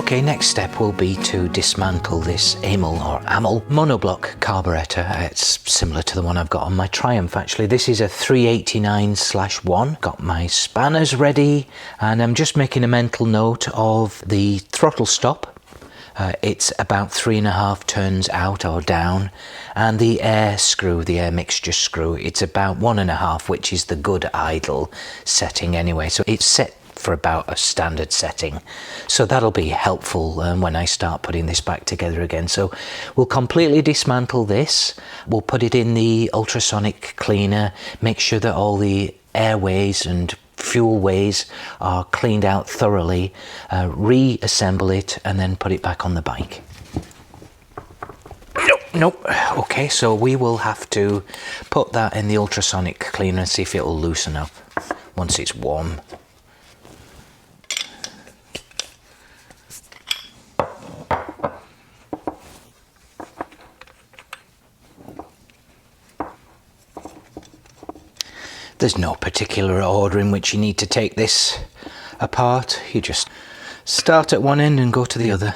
Okay, next step will be to dismantle this Amal monoblock carburetor. It's similar to the one I've got on my Triumph actually. This is a 389/1. Got my spanners ready and I'm just making a mental note of the throttle stop. It's about 3.5 turns out or down, and the air screw, the air mixture screw, it's about 1.5, which is the good idle setting anyway. So it's set for about a standard setting, so that'll be helpful when I start putting this back together again. So we'll completely dismantle this, we'll put it in the ultrasonic cleaner, make sure that all the airways and fuel ways are cleaned out thoroughly, reassemble it and then put it back on the bike. Nope. Okay, so we will have to put that in the ultrasonic cleaner and see if it will loosen up once it's warm. There's no particular order in which you need to take this apart. You just start at one end and go to the other.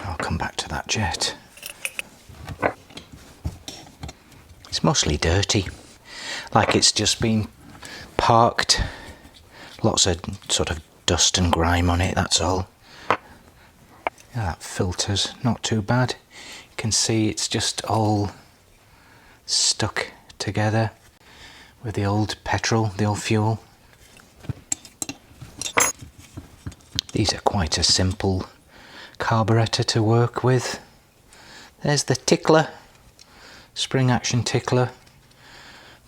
I'll come back to that jet. It's mostly dirty, like it's just been parked. Lots of sort of dust and grime on it, that's all. Yeah, that filter's not too bad. You can see it's just all stuck together with the old petrol, the old fuel. These are quite a simple carburetor to work with. There's the tickler, spring action tickler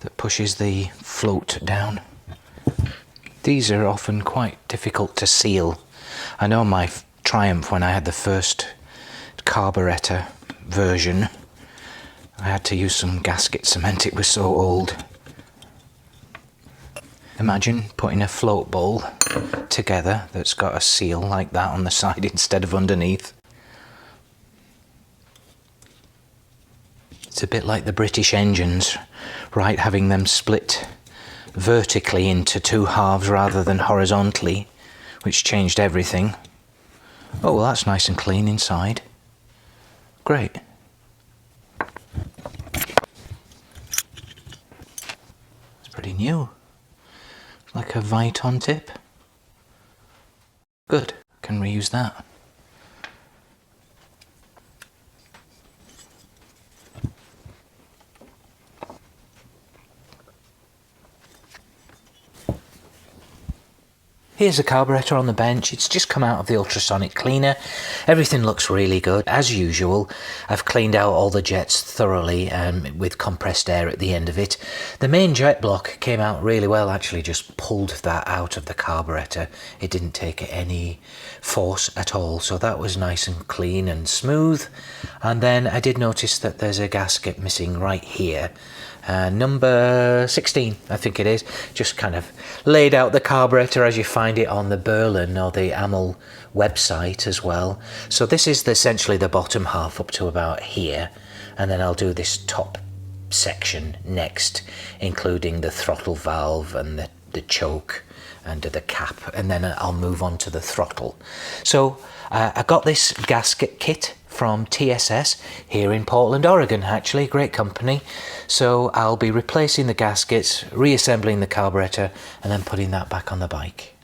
that pushes the float down. These are often quite difficult to seal. I know my Triumph, when I had the first carburetor version, I had to use some gasket cement, it was so old. Imagine putting a float bowl together that's got a seal like that on the side instead of underneath. It's a bit like the British engines, right, having them split vertically into two halves rather than horizontally, which changed everything. Oh, well, that's nice and clean inside. Great. It's pretty new. Like a Viton tip. Good. Can reuse that. Here's a carburetor on the bench. It's just come out of the ultrasonic cleaner. Everything looks really good. As usual, I've cleaned out all the jets thoroughly with compressed air at the end of it. The main jet block came out really well, actually just pulled that out of the carburetor. It didn't take any force at all, so that was nice and clean and smooth. And then I did notice that there's a gasket missing right here. Number 16, I think it is. Just kind of laid out the carburetor as you find it on the Burlen or the Amal website as well. So this is essentially the bottom half up to about here, and then I'll do this top section next, including the throttle valve and the choke and the cap, and then I'll move on to the throttle. So I got this gasket kit from TSS here in Portland, Oregon, actually, great company. So I'll be replacing the gaskets, reassembling the carburetor, and then putting that back on the bike.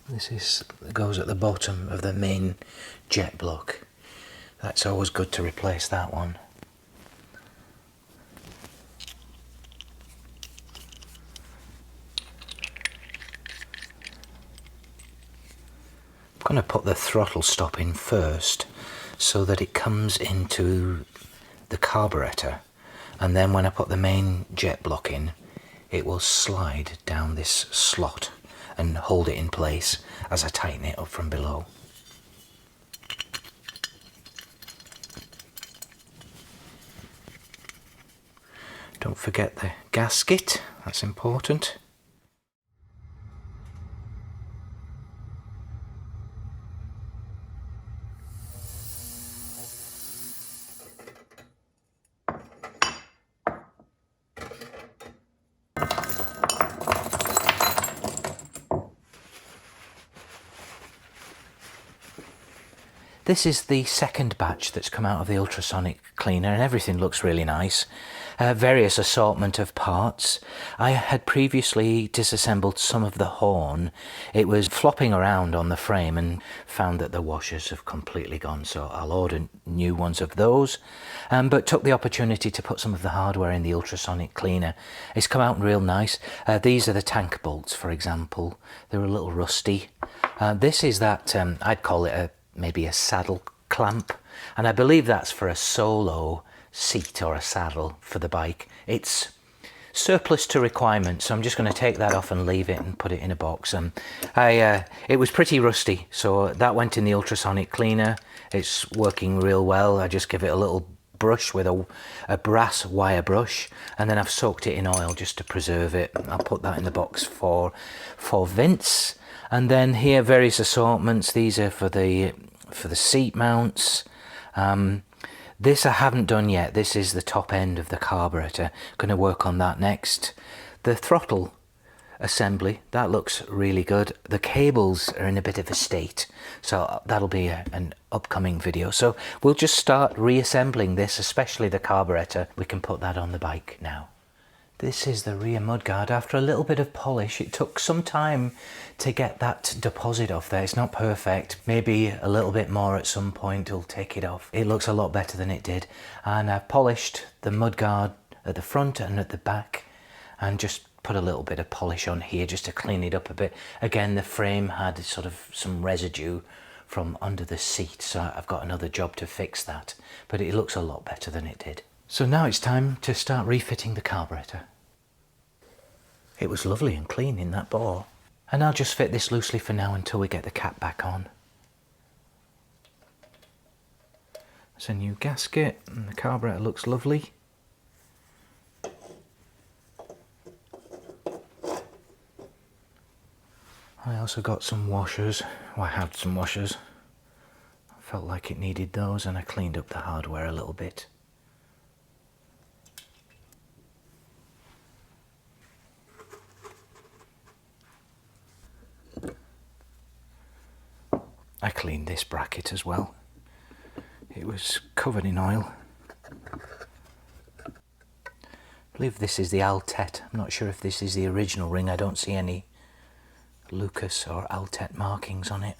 This goes at the bottom of the main jet block. That's always good to replace that one. I'm going to put the throttle stop in first so that it comes into the carburetor, and then when I put the main jet block in, it will slide down this slot and hold it in place as I tighten it up from below. Don't forget the gasket, that's important. This is the second batch that's come out of the ultrasonic cleaner, and everything looks really nice. Various assortment of parts. I had previously disassembled some of the horn. It was flopping around on the frame and found that the washers have completely gone, so I'll order new ones of those. But took the opportunity to put some of the hardware in the ultrasonic cleaner. It's come out real nice. These are the tank bolts, for example. They're a little rusty. This is that, I'd call it maybe a saddle clamp, and I believe that's for a solo seat or a saddle for the bike. It's surplus to requirements, so I'm just going to take that off and leave it and put it in a box. It was pretty rusty, so that went in the ultrasonic cleaner. It's working real well. I just give it a little brush with a brass wire brush, and then I've soaked it in oil just to preserve it. I'll put that in the box for Vince. And then here, various assortments. These are for the seat mounts. This I haven't done yet. This is the top end of the carburetor. Going to work on that next. The throttle assembly, that looks really good. The cables are in a bit of a state, so that'll be an upcoming video. So we'll just start reassembling this, especially the carburetor. We can put that on the bike now. This is the rear mudguard. After a little bit of polish, it took some time to get that deposit off there. It's not perfect. Maybe a little bit more at some point will take it off. It looks a lot better than it did. And I've polished the mudguard at the front and at the back, and just put a little bit of polish on here just to clean it up a bit. Again, the frame had sort of some residue from under the seat, so I've got another job to fix that. But it looks a lot better than it did. So now it's time to start refitting the carburetor. It was lovely and clean in that bore. And I'll just fit this loosely for now until we get the cap back on. It's a new gasket and the carburetor looks lovely. I also got some washers. Well, I had some washers. I felt like it needed those, and I cleaned up the hardware a little bit. I cleaned this bracket as well. It was covered in oil. I believe this is the Altet. I'm not sure if this is the original ring. I don't see any Lucas or Altet markings on it.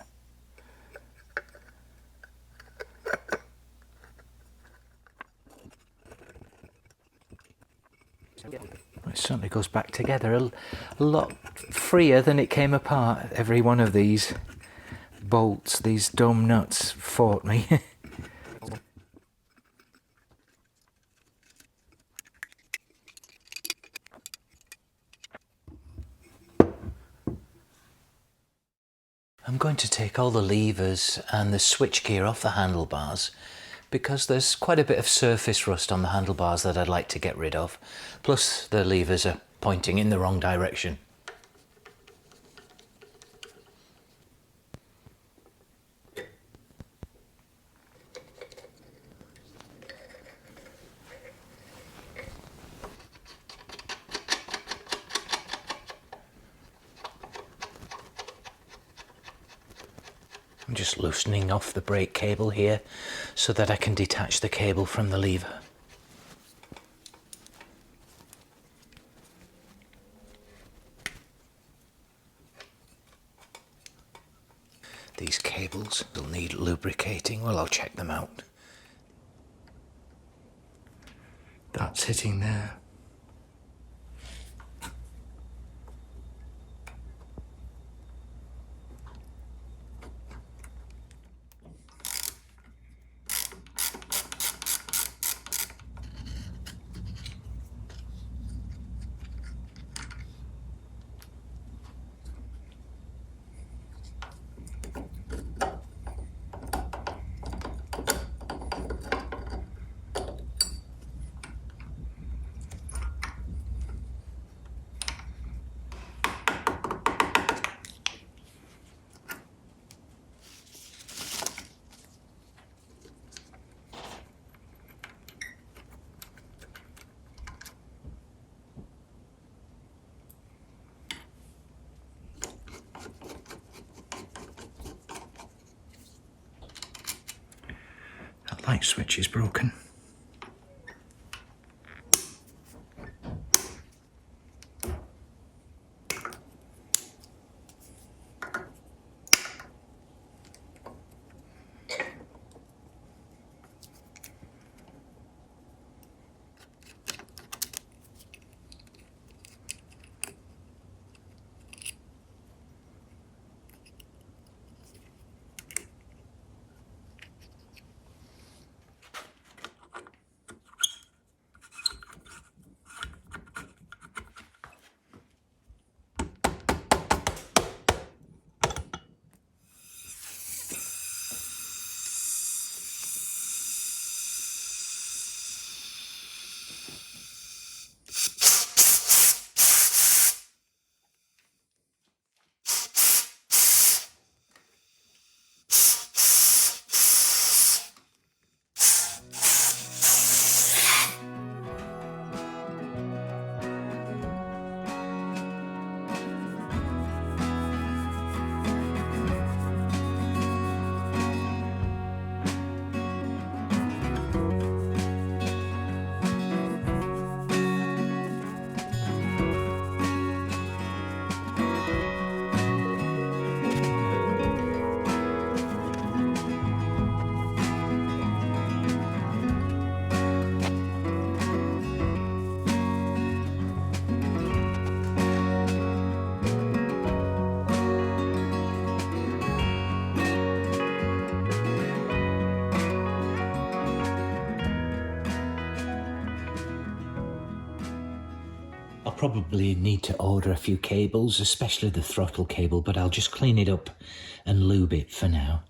It certainly goes back together a lot freer than it came apart. Every one of these bolts, these dumb nuts, fought me. I'm going to take all the levers and the switchgear off the handlebars, because there's quite a bit of surface rust on the handlebars that I'd like to get rid of. Plus the levers are pointing in the wrong direction. I'm just loosening off the brake cable here so that I can detach the cable from the lever. These cables will need lubricating. Well, I'll check them out. That's hitting there. light switch is broken. I'll probably need to order a few cables, especially the throttle cable, but I'll just clean it up and lube it for now.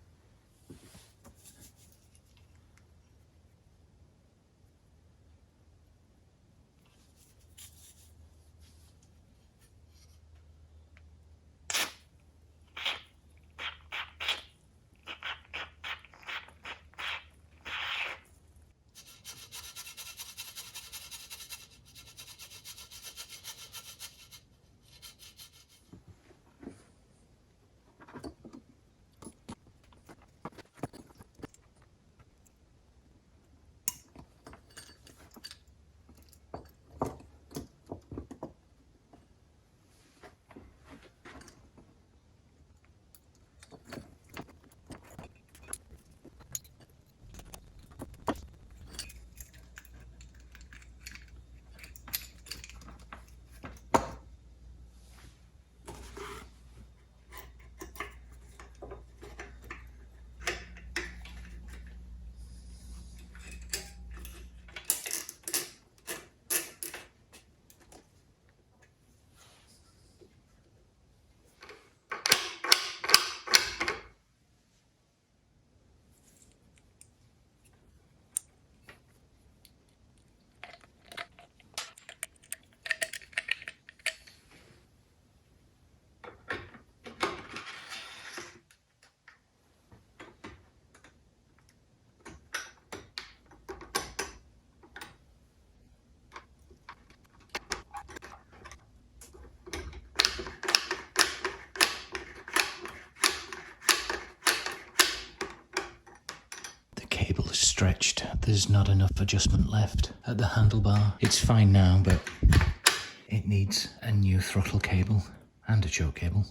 Stretched. There's not enough adjustment left at the handlebar. It's fine now, but it needs a new throttle cable and a choke cable.